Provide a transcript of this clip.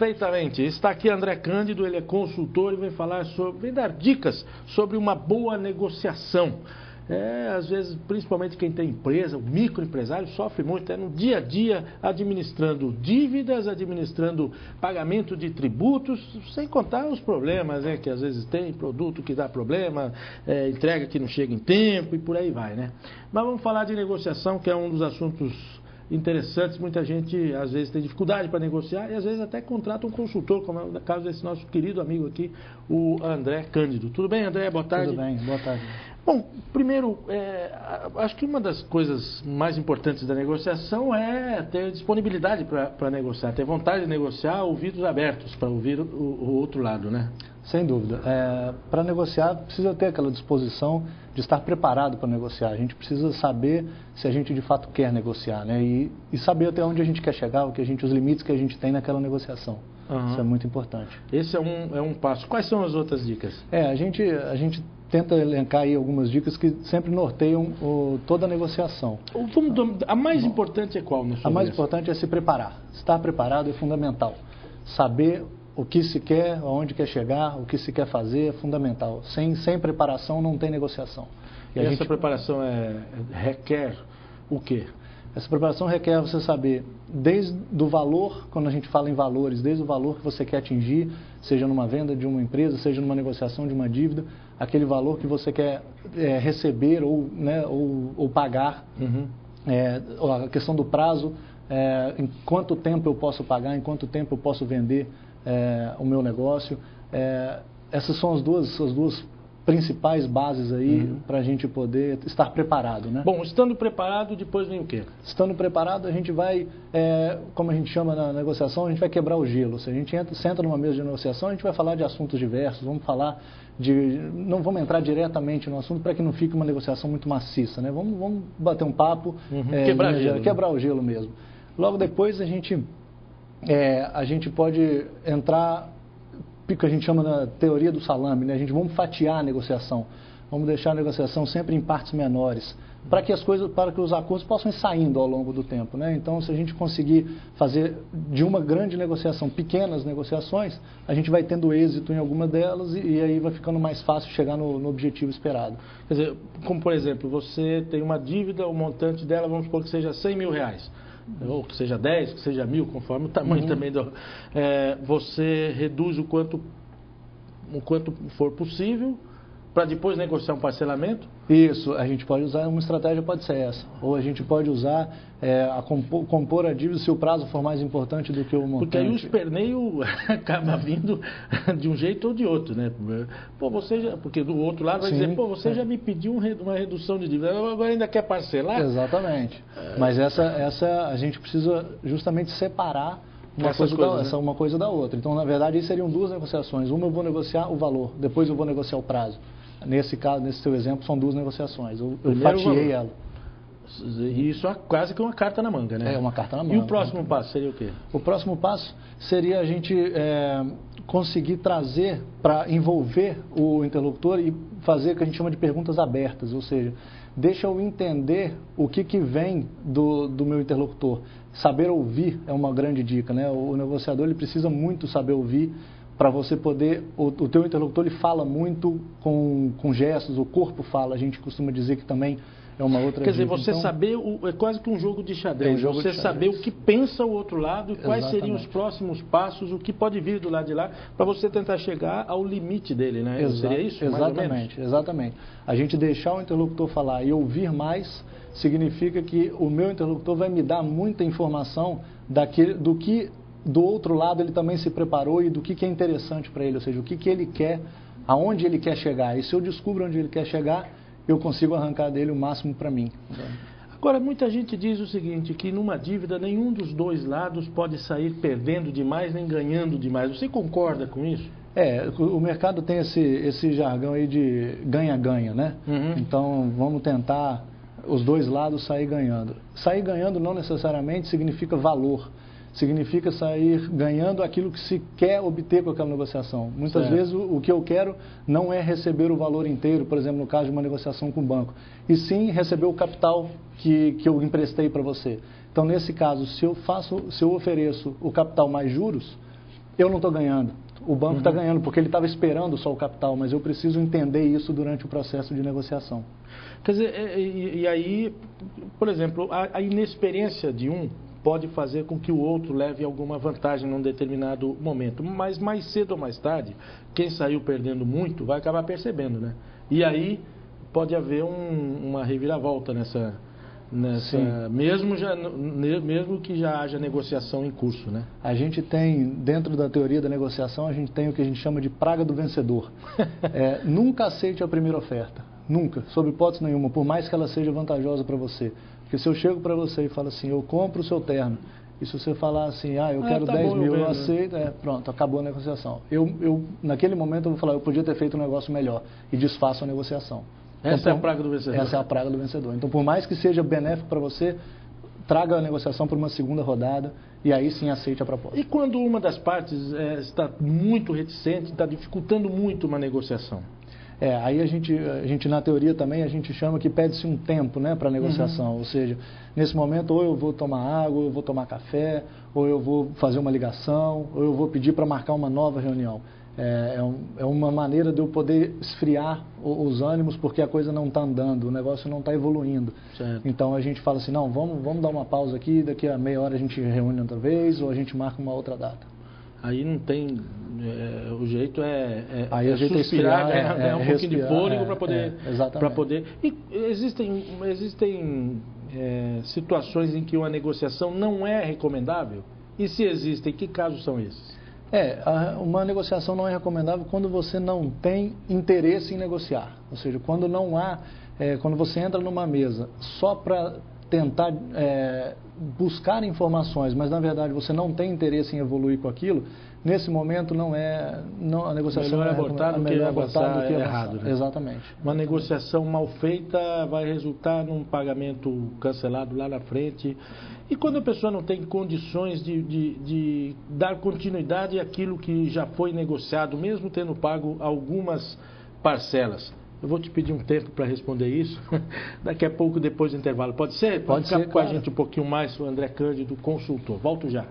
Perfeitamente. Está aqui André Cândido, ele é consultor e vem dar dicas sobre uma boa negociação. Às vezes, principalmente quem tem empresa, o microempresário sofre muito, no dia a dia, administrando dívidas, administrando pagamento de tributos, sem contar os problemas, que às vezes tem, produto que dá problema, entrega que não chega em tempo e por aí vai, né? Mas vamos falar de negociação, que é um dos assuntos interessantes. Muita gente às vezes tem dificuldade para negociar e às vezes até contrata um consultor, como é o caso desse nosso querido amigo aqui, o André Cândido. Tudo bem, André? Boa tarde. Tudo bem, boa tarde. Bom, primeiro, acho que uma das coisas mais importantes da negociação é ter disponibilidade para negociar, ter vontade de negociar, ouvidos abertos para ouvir o outro lado, né? Sem dúvida. Para negociar, precisa ter aquela disposição de estar preparado para negociar. A gente precisa saber se a gente de fato quer negociar, né? E saber até onde a gente quer chegar, os limites que a gente tem naquela negociação. Isso é muito importante. Esse é um passo. Quais são as outras dicas? A gente tenta elencar aí algumas dicas que sempre norteiam toda a negociação. A mais importante é qual? A mais importante é se preparar. Estar preparado é fundamental. Saber o que se quer, aonde quer chegar, o que se quer fazer é fundamental. Sem preparação não tem negociação. E essa preparação requer o quê? Essa preparação requer você saber desde o valor, quando a gente fala em valores, desde o valor que você quer atingir, seja numa venda de uma empresa, seja numa negociação de uma dívida, aquele valor que você quer receber ou pagar, a questão do prazo, em quanto tempo eu posso pagar, em quanto tempo eu posso vender o meu negócio. Essas são as duas principais bases aí para a gente poder estar preparado, né? Bom, estando preparado, depois vem o quê? Estando preparado, a gente vai, como a gente chama na negociação, a gente vai quebrar o gelo. Se a gente senta numa mesa de negociação, a gente vai falar de assuntos diversos, não vamos entrar diretamente no assunto para que não fique uma negociação muito maciça, né? Vamos bater um papo, quebrar o gelo mesmo. Logo depois a gente pode entrar, que a gente chama na teoria do salame, né? Vamos fatiar a negociação, vamos deixar a negociação sempre em partes menores, para que os acordos possam ir saindo ao longo do tempo, né? Então, se a gente conseguir fazer de uma grande negociação pequenas negociações, a gente vai tendo êxito em alguma delas e aí vai ficando mais fácil chegar no objetivo esperado. Quer dizer, como por exemplo, você tem uma dívida, o montante dela, vamos supor que seja R$100 mil, ou que seja 10, que seja 1.000, conforme o tamanho também você reduz o quanto for possível para depois negociar um parcelamento? Isso, a gente pode usar, uma estratégia pode ser essa, ou a gente pode usar compor a dívida se o prazo for mais importante do que o montante. Porque aí o esperneio acaba vindo de um jeito ou de outro, né? Porque do outro lado vai dizer, você já me pediu uma redução de dívida, agora ainda quer parcelar? Exatamente, mas essa a gente precisa justamente separar uma coisa da outra. Então, na verdade, aí seriam duas negociações. Uma eu vou negociar o valor, depois eu vou negociar o prazo. Nesse caso, nesse seu exemplo, são duas negociações. Eu fatiei ela. Isso é quase que uma carta na manga, né? É uma carta na manga. E o próximo passo seria o quê? O próximo passo seria a gente conseguir trazer para envolver o interlocutor e fazer o que a gente chama de perguntas abertas, ou seja, deixa eu entender o que vem do meu interlocutor. Saber ouvir é uma grande dica, né? O negociador ele precisa muito saber ouvir para você poder... O teu interlocutor ele fala muito com gestos, o corpo fala, a gente costuma dizer que também é uma outra dica. Quer dizer, você saber, é quase que um jogo de xadrez, você saber o que pensa o outro lado, quais seriam os próximos passos, o que pode vir do lado de lá, para você tentar chegar ao limite dele, né? Seria isso? Exatamente. A gente deixar o interlocutor falar e ouvir mais significa que o meu interlocutor vai me dar muita informação do que do outro lado ele também se preparou e do que é interessante para ele, ou seja, o que ele quer, aonde ele quer chegar. E se eu descubro onde ele quer chegar, eu consigo arrancar dele o máximo para mim. Agora, muita gente diz o seguinte, que numa dívida nenhum dos dois lados pode sair perdendo demais nem ganhando demais. Você concorda com isso? O mercado tem esse jargão aí de ganha-ganha, né? Então, vamos tentar os dois lados sair ganhando. Sair ganhando não necessariamente significa valor. Significa sair ganhando aquilo que se quer obter com aquela negociação. Muitas vezes o que eu quero não é receber o valor inteiro, por exemplo, no caso de uma negociação com o banco, e sim receber o capital que eu emprestei para você. Então, nesse caso, se eu ofereço o capital mais juros, eu não estou ganhando. O banco está ganhando porque ele estava esperando só o capital, mas eu preciso entender isso durante o processo de negociação. Quer dizer, e aí, por exemplo, a inexperiência de um pode fazer com que o outro leve alguma vantagem num determinado momento. Mas mais cedo ou mais tarde, quem saiu perdendo muito vai acabar percebendo, né? E aí pode haver uma reviravolta nessa mesmo que já haja negociação em curso, né? A gente tem, dentro da teoria da negociação, a gente tem o que a gente chama de praga do vencedor. Nunca aceite a primeira oferta, nunca, sob hipótese nenhuma, por mais que ela seja vantajosa para você. Porque se eu chego para você e falo assim, eu compro o seu terno, e se você falar assim, eu quero tá 10 mil, eu aceito, pronto, acabou a negociação. Naquele momento eu vou falar, eu podia ter feito um negócio melhor, e desfaço a negociação. Essa é a praga do vencedor. Essa é a praga do vencedor. Então, por mais que seja benéfico para você, traga a negociação para uma segunda rodada e aí sim aceite a proposta. E quando uma das partes está muito reticente, está dificultando muito uma negociação? Aí a gente na teoria também, a gente chama que pede-se um tempo, né, para a negociação. Ou seja, nesse momento ou eu vou tomar água, ou eu vou tomar café, ou eu vou fazer uma ligação, ou eu vou pedir para marcar uma nova reunião. É uma maneira de eu poder esfriar os ânimos, porque a coisa não está andando, o negócio não está evoluindo. Certo. Então a gente fala assim, não, vamos dar uma pausa aqui, daqui a meia hora a gente reúne outra vez, ou a gente marca uma outra data. Aí não tem, o jeito aí a gente suspirar, ganhar um pouquinho de fôlego para poder... E existem situações em que uma negociação não é recomendável? E se existem, que casos são esses? Uma negociação não é recomendável quando você não tem interesse em negociar. Ou seja, quando não há, quando você entra numa mesa só para tentar buscar informações, mas na verdade você não tem interesse em evoluir com aquilo, nesse momento a negociação melhor abortar do que avançar errado. Né? Exatamente. Uma negociação mal feita vai resultar num pagamento cancelado lá na frente. E quando a pessoa não tem condições de dar continuidade àquilo que já foi negociado, mesmo tendo pago algumas parcelas? Eu vou te pedir um tempo para responder isso, daqui a pouco, depois do intervalo. Pode ser? Pode ser, ficar com a gente um pouquinho mais, o André Cândido, consultor. Volto já.